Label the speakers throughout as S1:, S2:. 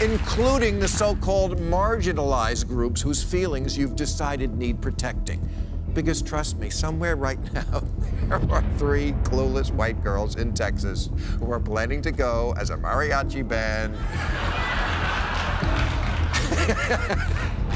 S1: including the so-called marginalized groups whose feelings you've decided need protecting. Because trust me, somewhere right now, there are 3 clueless white girls in Texas who are planning to go as a mariachi band.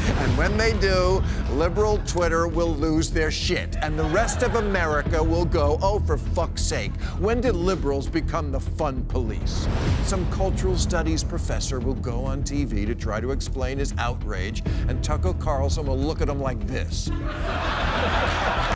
S1: And when they do, liberal Twitter will lose their shit, and the rest of America will go, oh, for fuck's sake, when did liberals become the fun police? Some cultural studies professor will go on TV to try to explain his outrage, and Tucker Carlson will look at him like this.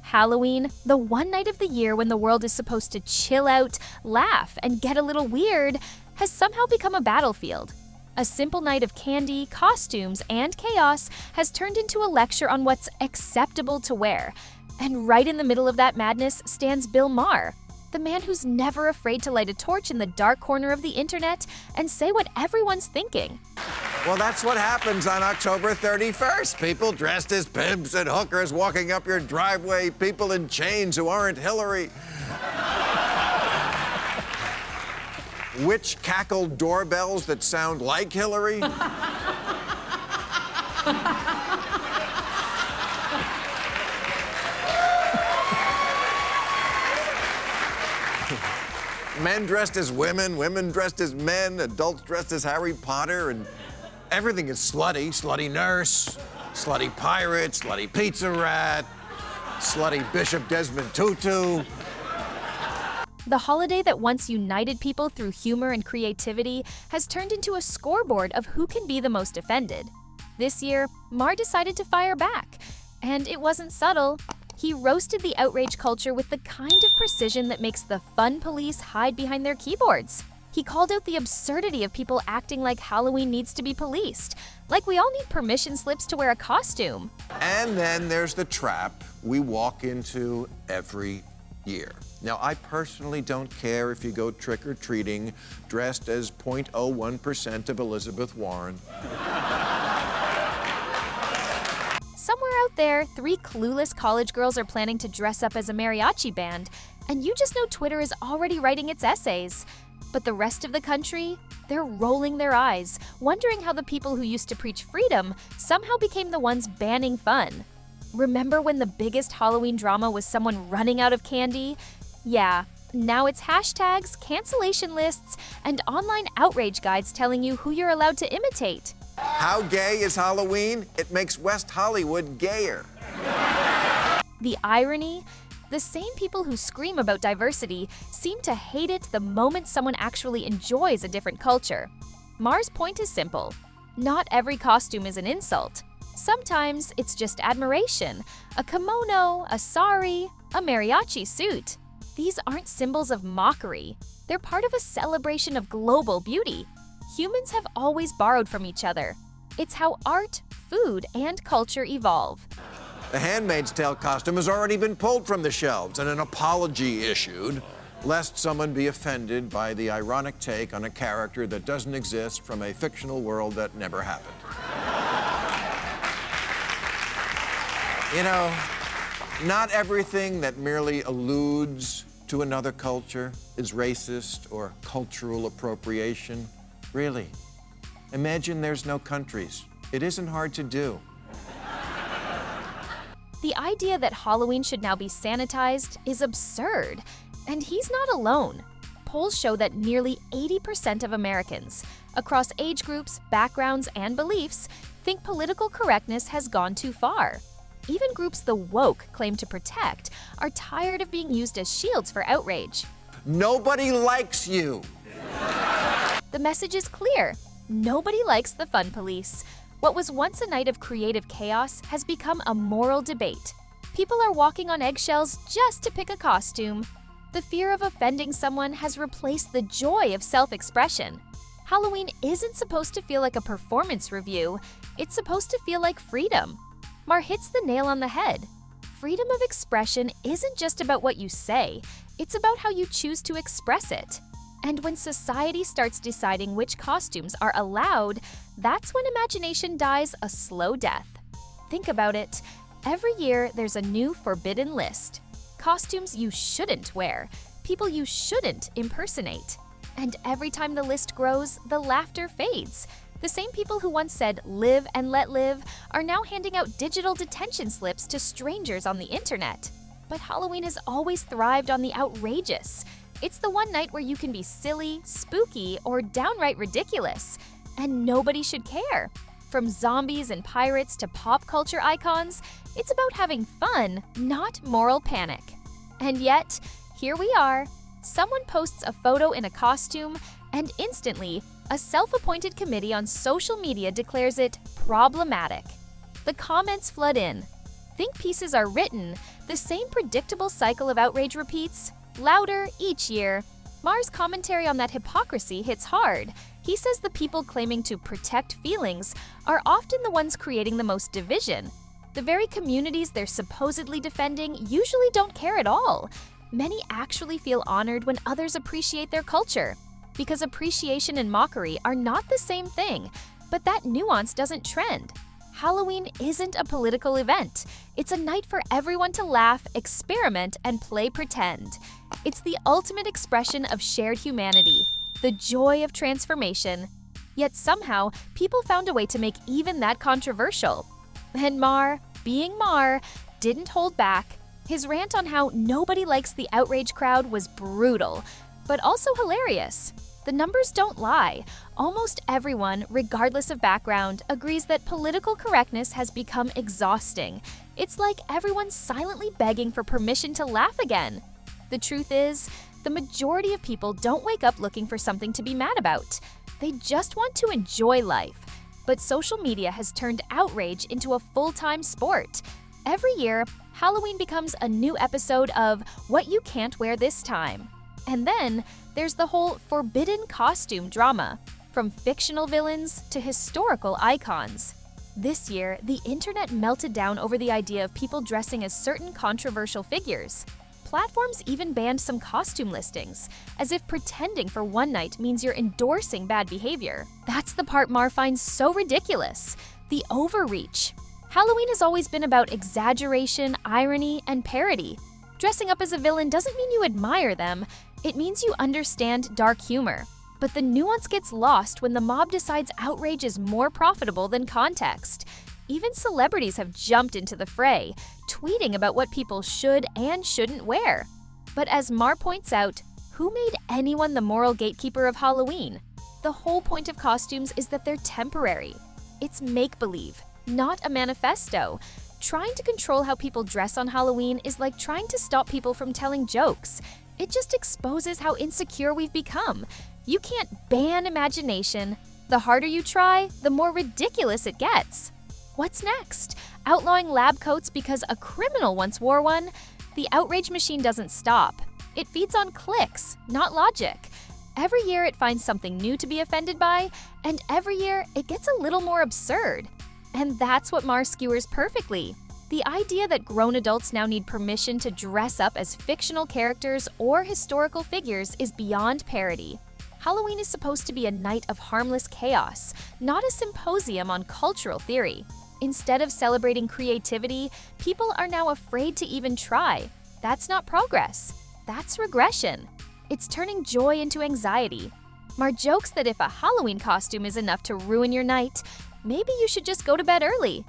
S2: Halloween, the one night of the year when the world is supposed to chill out, laugh, and get a little weird, has somehow become a battlefield. A simple night of candy, costumes, and chaos has turned into a lecture on what's acceptable to wear. And right in the middle of that madness stands Bill Maher, the man who's never afraid to light a torch in the dark corner of the internet and say what everyone's thinking.
S1: Well, that's what happens on October 31st. People dressed as pimps and hookers walking up your driveway, people in chains who aren't Hillary. Witch cackle doorbells that sound like Hillary. Men dressed as women, women dressed as men, adults dressed as Harry Potter, and everything is slutty. Slutty nurse, slutty pirate, slutty pizza rat, slutty Bishop Desmond Tutu.
S2: The holiday that once united people through humor and creativity has turned into a scoreboard of who can be the most offended. This year, Maher decided to fire back, and it wasn't subtle. He roasted the outrage culture with the kind of precision that makes the fun police hide behind their keyboards. He called out the absurdity of people acting like Halloween needs to be policed, like we all need permission slips to wear a costume.
S1: And then there's the trap we walk into every year. Now, I personally don't care if you go trick-or-treating dressed as 0.01% of Elizabeth Warren.
S2: Somewhere out there, 3 clueless college girls are planning to dress up as a mariachi band, and you just know Twitter is already writing its essays. But the rest of the country, they're rolling their eyes, wondering how the people who used to preach freedom somehow became the ones banning fun. Remember when the biggest Halloween drama was someone running out of candy? Yeah, now it's hashtags, cancellation lists, and online outrage guides telling you who you're allowed to imitate.
S1: How gay is Halloween? It makes West Hollywood gayer.
S2: The irony? The same people who scream about diversity seem to hate it the moment someone actually enjoys a different culture. Maher's point is simple. Not every costume is an insult. Sometimes it's just admiration. A kimono, a sari, a mariachi suit. These aren't symbols of mockery. They're part of a celebration of global beauty. Humans have always borrowed from each other. It's how art, food, and culture evolve.
S1: The Handmaid's Tale costume has already been pulled from the shelves and an apology issued, lest someone be offended by the ironic take on a character that doesn't exist from a fictional world that never happened. You know, not everything that merely alludes to another culture is racist or cultural appropriation. Really. Imagine there's no countries. It isn't hard to do.
S2: The idea that Halloween should now be sanitized is absurd, and he's not alone. Polls show that nearly 80% of Americans, across age groups, backgrounds, and beliefs, think political correctness has gone too far. Even groups the woke claim to protect are tired of being used as shields for outrage.
S1: Nobody likes you.
S2: The message is clear. Nobody likes the fun police. What was once a night of creative chaos has become a moral debate. People are walking on eggshells just to pick a costume. The fear of offending someone has replaced the joy of self-expression. Halloween isn't supposed to feel like a performance review. It's supposed to feel like freedom. Maher hits the nail on the head. Freedom of expression isn't just about what you say, it's about how you choose to express it. And when society starts deciding which costumes are allowed, that's when imagination dies a slow death. Think about it. Every year, there's a new forbidden list. Costumes you shouldn't wear, people you shouldn't impersonate. And every time the list grows, the laughter fades. The same people who once said live and let live are now handing out digital detention slips to strangers on the internet. But Halloween has always thrived on the outrageous. It's the one night where you can be silly, spooky, or downright ridiculous. And nobody should care. From zombies and pirates to pop culture icons, it's about having fun, not moral panic. And yet, here we are. Someone posts a photo in a costume, and instantly, a self-appointed committee on social media declares it problematic. The comments flood in. Think pieces are written, the same predictable cycle of outrage repeats, louder each year. Maher's commentary on that hypocrisy hits hard. He says the people claiming to protect feelings are often the ones creating the most division. The very communities they're supposedly defending usually don't care at all. Many actually feel honored when others appreciate their culture. Because appreciation and mockery are not the same thing, but that nuance doesn't trend. Halloween isn't a political event. It's a night for everyone to laugh, experiment, and play pretend. It's the ultimate expression of shared humanity, the joy of transformation. Yet somehow, people found a way to make even that controversial. And Maher, being Maher, didn't hold back. His rant on how nobody likes the outrage crowd was brutal, but also hilarious. The numbers don't lie. Almost everyone, regardless of background, agrees that political correctness has become exhausting. It's like everyone's silently begging for permission to laugh again. The truth is, the majority of people don't wake up looking for something to be mad about. They just want to enjoy life. But social media has turned outrage into a full-time sport. Every year, Halloween becomes a new episode of What You Can't Wear This Time. And then, there's the whole forbidden costume drama, from fictional villains to historical icons. This year, the internet melted down over the idea of people dressing as certain controversial figures. Platforms even banned some costume listings, as if pretending for one night means you're endorsing bad behavior. That's the part Maher finds so ridiculous, the overreach. Halloween has always been about exaggeration, irony, and parody. Dressing up as a villain doesn't mean you admire them, it means you understand dark humor. But the nuance gets lost when the mob decides outrage is more profitable than context. Even celebrities have jumped into the fray, tweeting about what people should and shouldn't wear. But as Maher points out, who made anyone the moral gatekeeper of Halloween? The whole point of costumes is that they're temporary. It's make-believe, not a manifesto. Trying to control how people dress on Halloween is like trying to stop people from telling jokes. It just exposes how insecure we've become. You can't ban imagination. The harder you try, the more ridiculous it gets. What's next? Outlawing lab coats because a criminal once wore one? The outrage machine doesn't stop. It feeds on clicks, not logic. Every year it finds something new to be offended by, and every year it gets a little more absurd. And that's what Maher skewers perfectly. The idea that grown adults now need permission to dress up as fictional characters or historical figures is beyond parody. Halloween is supposed to be a night of harmless chaos, not a symposium on cultural theory. Instead of celebrating creativity, people are now afraid to even try. That's not progress. That's regression. It's turning joy into anxiety. Maher jokes that if a Halloween costume is enough to ruin your night, maybe you should just go to bed early.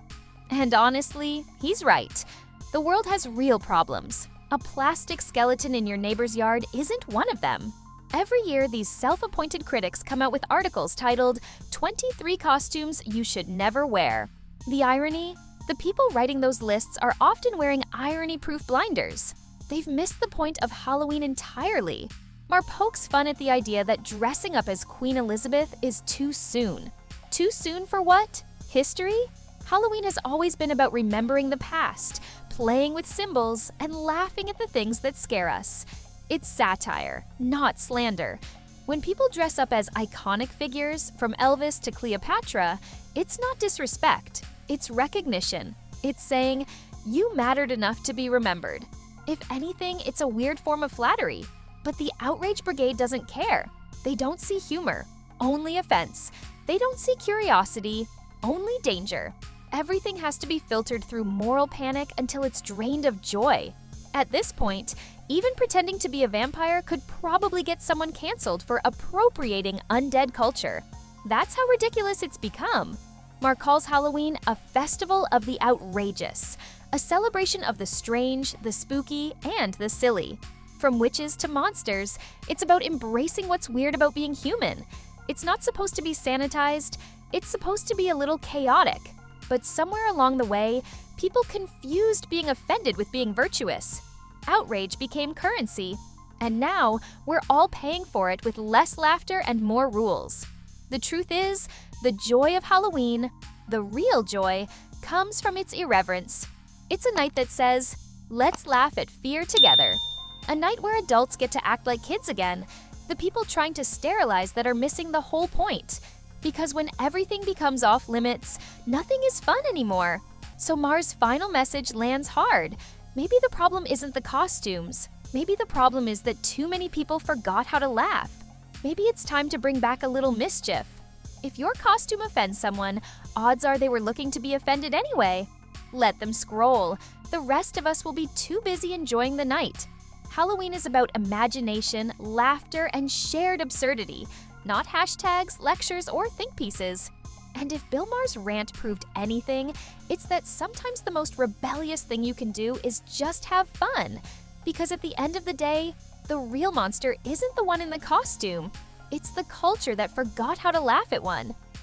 S2: And honestly, he's right. The world has real problems. A plastic skeleton in your neighbor's yard isn't one of them. Every year, these self-appointed critics come out with articles titled 23 Costumes You Should Never Wear. The irony? The people writing those lists are often wearing irony-proof blinders. They've missed the point of Halloween entirely. Maher pokes fun at the idea that dressing up as Queen Elizabeth is too soon. Too soon for what? History? Halloween has always been about remembering the past, playing with symbols, and laughing at the things that scare us. It's satire, not slander. When people dress up as iconic figures, from Elvis to Cleopatra, it's not disrespect, it's recognition. It's saying, you mattered enough to be remembered. If anything, it's a weird form of flattery. But the outrage brigade doesn't care. They don't see humor, only offense. They don't see curiosity, only danger. Everything has to be filtered through moral panic until it's drained of joy. At this point, even pretending to be a vampire could probably get someone canceled for appropriating undead culture. That's how ridiculous it's become. Maher calls Halloween a festival of the outrageous, a celebration of the strange, the spooky, and the silly. From witches to monsters, it's about embracing what's weird about being human. It's not supposed to be sanitized, it's supposed to be a little chaotic. But somewhere along the way, people confused being offended with being virtuous. Outrage became currency, and now we're all paying for it with less laughter and more rules. The truth is, the joy of Halloween, the real joy, comes from its irreverence. It's a night that says, let's laugh at fear together. A night where adults get to act like kids again, the people trying to sterilize that are missing the whole point. Because when everything becomes off limits, nothing is fun anymore. So Maher's final message lands hard. Maybe the problem isn't the costumes. Maybe the problem is that too many people forgot how to laugh. Maybe it's time to bring back a little mischief. If your costume offends someone, odds are they were looking to be offended anyway. Let them scroll. The rest of us will be too busy enjoying the night. Halloween is about imagination, laughter, and shared absurdity, not hashtags, lectures, or think pieces. And if Bill Maher's rant proved anything, it's that sometimes the most rebellious thing you can do is just have fun. Because at the end of the day, the real monster isn't the one in the costume. It's the culture that forgot how to laugh at one.